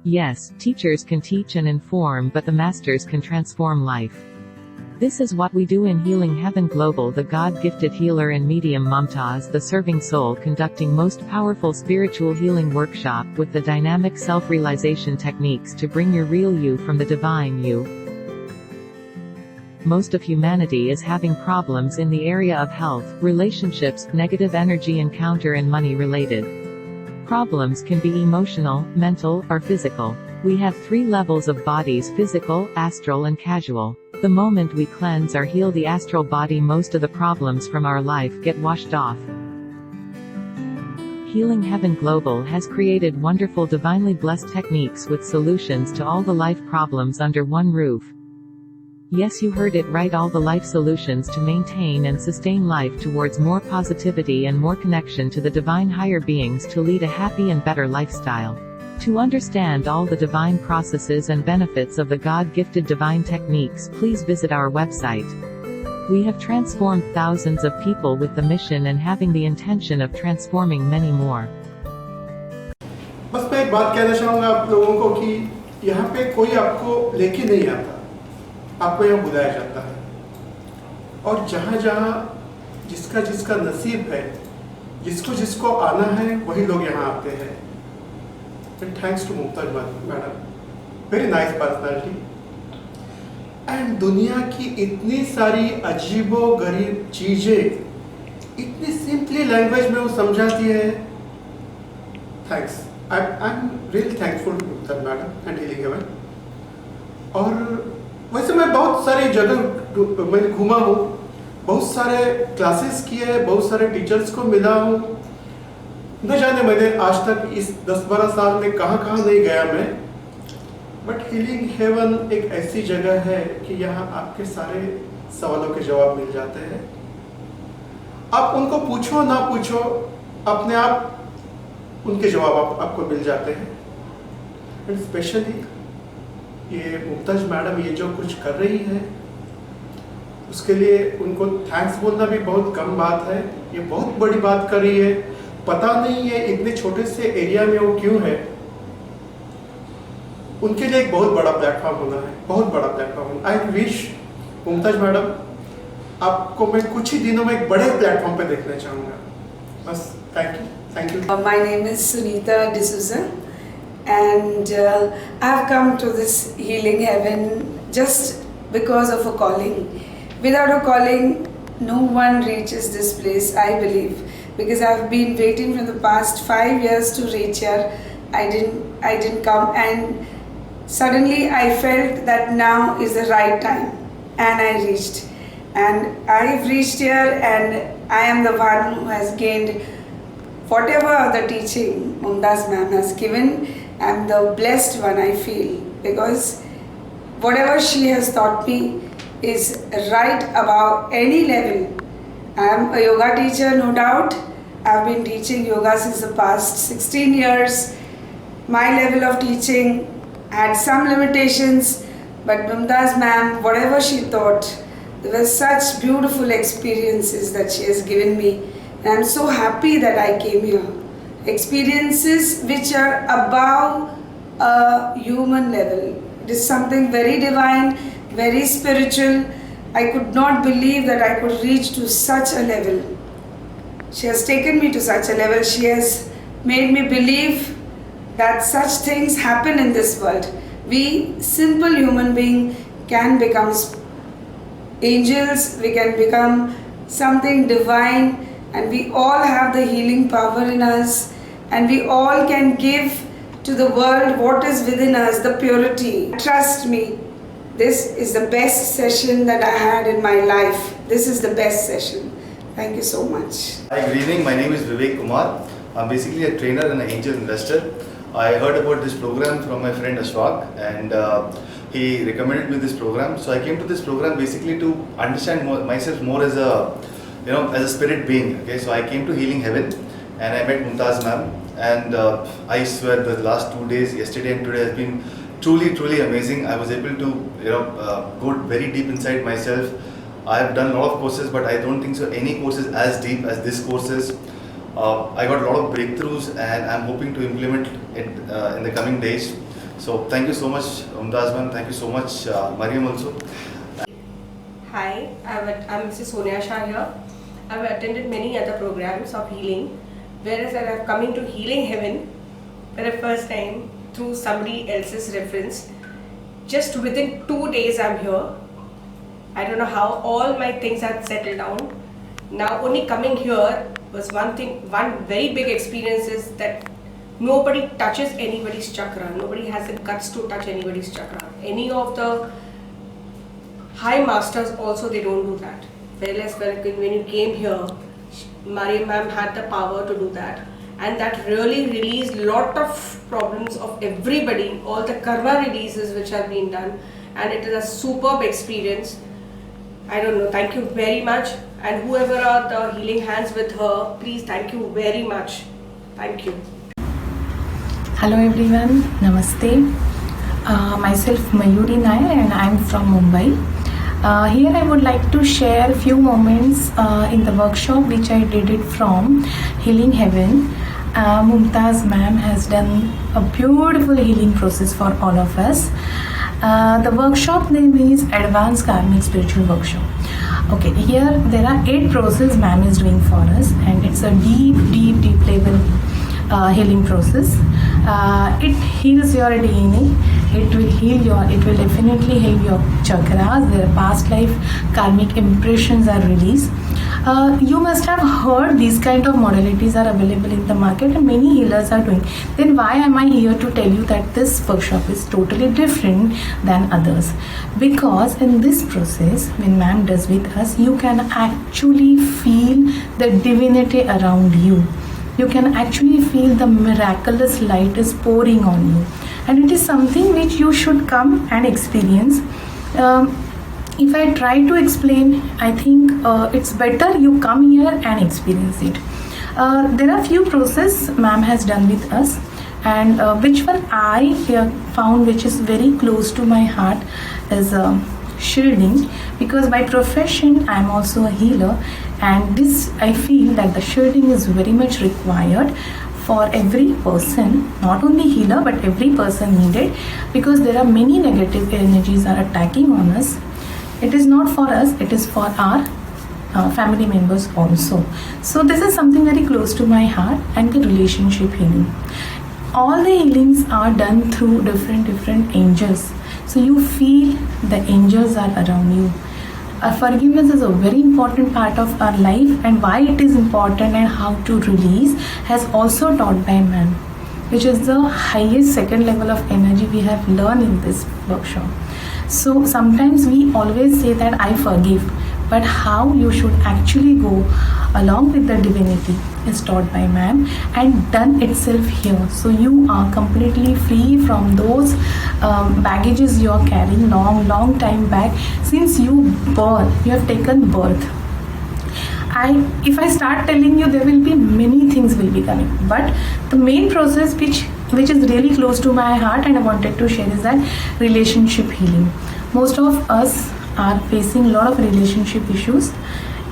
Yes, teachers can teach and inform, but the masters can transform life. This is what we do in Healing Heaven Global. The God-gifted healer and medium Mumtaz, the serving soul, conducting most powerful spiritual healing workshop with the dynamic self-realization techniques to bring your real you from the divine you. Most of humanity is having problems in the area of health, relationships, negative energy encounter and money related. Problems can be emotional, mental, or physical. We have 3 levels of bodies: physical, astral and casual. The moment we cleanse or heal the astral body, most of the problems from our life get washed off. Healing Heaven Global has created wonderful divinely blessed techniques with solutions to all the life problems under one roof. Yes, you heard it right, all the life solutions to maintain and sustain life towards more positivity and more connection to the divine higher beings to lead a happy and better lifestyle. To understand all the divine processes and benefits of the God-gifted divine techniques, please visit our website. We have transformed thousands of people with the mission and having the intention of transforming many more. बस मैं एक बात कहना चाहूँगा आप लोगों को कि यहाँ पे कोई आपको लेके नहीं आता, आपको यहाँ बुलाया जाता है, और जहाँ जहाँ जिसका जिसका नसीब है, जिसको जिसको आना है, वही लोग यहाँ आते हैं. And thanks to Mumtaz madam, very nice personality. And दुनिया की इतनी सारी अजीबो गरीब चीजें इतनी सिंपली लैंग्वेज में वो समझाती है. Thanks. I'm really thankful to Mumtaz madam and Healing Heaven. और वैसे मैं बहुत सारी जगह मैं घूमा हूँ, बहुत सारे क्लासेस किए, बहुत सारे टीचर्स को मिला हूँ. न जाने मैंने आज तक इस 10-12 साल में कहाँ नहीं गया मैं, बट हीलिंग हेवन एक ऐसी जगह है कि यहाँ आपके सारे सवालों के जवाब मिल जाते हैं. आप उनको पूछो ना पूछो, अपने आप उनके जवाब आपको मिल जाते हैं. एंड स्पेशली ये मुमताज मैडम ये जो कुछ कर रही है, उसके लिए उनको थैंक्स बोलना भी बहुत कम बात है. ये बहुत बड़ी बात कर रही है. पता नहीं है इतने छोटे से एरिया में वो क्यों है. उनके लिए एक बहुत बड़ा प्लेटफॉर्म होना है, बहुत बड़ा platform. I wish Mumtaz madam आपको मैं कुछ ही दिनों में एक बड़े प्लेटफॉर्म पे देखना चाहूँगा. बस thank you. My name is Sunita D'Souza, and I've come to this Healing Heaven just because of a calling. Without a calling, no one reaches this place, I believe. Because I've been waiting for the past 5 years to reach here. I didn't come, and suddenly I felt that now is the right time, and I reached. And I've reached here, and I am the one who has gained whatever the teaching Mumtaz ma'am has given. I'm the blessed one, I feel, because whatever she has taught me is right above any level. I am a yoga teacher, no doubt. I've been teaching yoga since the past 16 years. My level of teaching had some limitations, but Mumtaz ma'am, whatever she taught, there were such beautiful experiences that she has given me. And I'm so happy that I came here. Experiences which are above a human level. It is something very divine, very spiritual. I could not believe that I could reach to such a level. She has taken me to such a level. She has made me believe that such things happen in this world. We simple human beings can become angels, we can become something divine, and we all have the healing power in us, and we all can give to the world what is within us, the purity. Trust me. This is the best session that I had in my life. This is the best session. Thank you so much. Hi, good evening. My name is Vivek Kumar. I'm basically a trainer and an angel investor. I heard about this program from my friend Ashwak, and he recommended me this program. So I came to this program basically to understand myself more as a spirit being. Okay, so I came to Healing Heaven, and I met Mumtaz ma'am. And I swear the last 2 days, yesterday and today, has been truly amazing. I was able to go very deep inside myself. I have done a lot of courses, but I don't think so any course is as deep as this course is. I got a lot of breakthroughs, and I'm hoping to implement it in the coming days. So thank you so much, Mumtaz ma'am. Thank you so much, Mariam also. Hi, I'm Mrs. Sonia Shah here. I've attended many other programs of healing, whereas I'm coming to Healing Heaven for the first time through somebody else's reference. Just within 2 days I'm here. I don't know how all my things have settled down. Now only coming here was one very big experience is that nobody touches anybody's chakra. Nobody has the guts to touch anybody's chakra. Any of the high masters also, they don't do that. Whereas when you came here, Mariam ma'am had the power to do that, and that really released lot of problems of everybody, all the karma releases which have been done, and it is a superb experience. I don't know, thank you very much, and whoever are the healing hands with her, please thank you very much. Thank you. Hello everyone, Namaste. Myself Mayuri Nair and I am from Mumbai. Here I would like to share a few moments in the workshop which I did it from Healing Heaven. Mumtaz ma'am has done a beautiful healing process for all of us. The workshop name is Advanced Karmic Spiritual Workshop. Okay, here there are 8 processes ma'am is doing for us, and it's a deep level healing process. It heals your DNA. It will definitely heal your chakras. Their past life karmic impressions are released. You must have heard these kind of modalities are available in the market and many healers are doing. Then why am I here to tell you that this workshop is totally different than others? Because in this process, when ma'am does with us, you can actually feel the divinity around you. You can actually feel the miraculous light is pouring on you, and it is something which you should come and experience. If I try to explain, I think it's better you come here and experience it. There are few processes ma'am has done with us, and which one I found which is very close to my heart is shielding, because by profession I am also a healer, and this I feel that the shielding is very much required for every person, not only healer but every person needed, because there are many negative energies are attacking on us. It is not for us, it is for our family members also. So this is something very close to my heart, and the relationship healing. All the healings are done through different angels. So you feel the angels are around you. Forgiveness is a very important part of our life, and why it is important and how to release has also taught by ma'am, which is the highest second level of energy we have learned in this workshop. So sometimes we always say that I forgive, but how you should actually go along with the divinity is taught by ma'am and done itself here. So you are completely free from those baggages you are carrying long time back. Since you have taken birth. If I start telling you, there will be many things will be coming, but the main process which is really close to my heart and I wanted to share is that relationship healing. Most of us are facing a lot of relationship issues,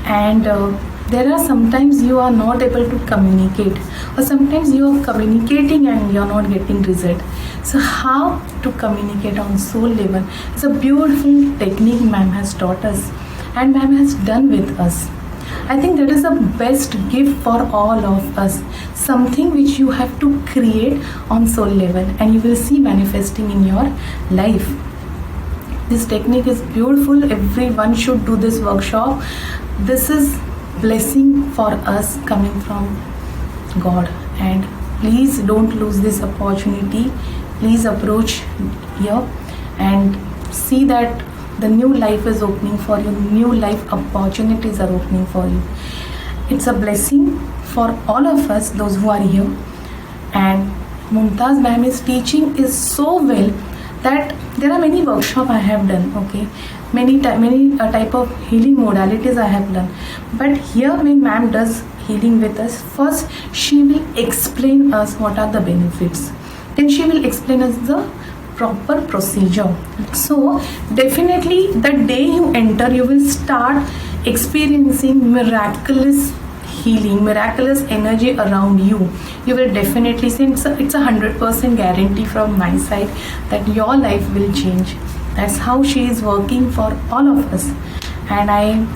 and there are sometimes you are not able to communicate, or sometimes you are communicating and you are not getting result. So how to communicate on soul level is a beautiful technique ma'am has taught us and ma'am has done with us. I think that is the best gift for all of us, something which you have to create on soul level and you will see manifesting in your life. This technique is beautiful. Everyone should do this workshop. This is blessing for us coming from God, and please don't lose this opportunity. Please approach here and see that the new life is opening for you. New life opportunities are opening for you. It's a blessing for all of us, those who are here. And Mumtaz ma'am's teaching is so well that there are many workshops I have done, okay, many type of healing modalities I have done, but here when ma'am does healing with us, first she will explain us what are the benefits, then she will explain us the proper procedure. So definitely the day you enter, you will start experiencing miraculous healing, miraculous energy around you, you will definitely see, it's a 100% guarantee from my side that your life will change. That's how she is working for all of us. And I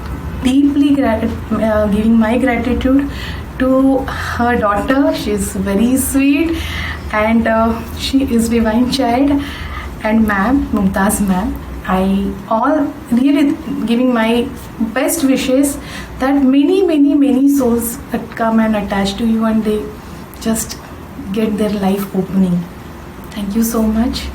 deeply giving my gratitude to her daughter. She is very sweet and she is divine child. And ma'am, Mumtaz ma'am, I all really giving my best wishes that many souls that come and attach to you and they just get their life opening. Thank you so much.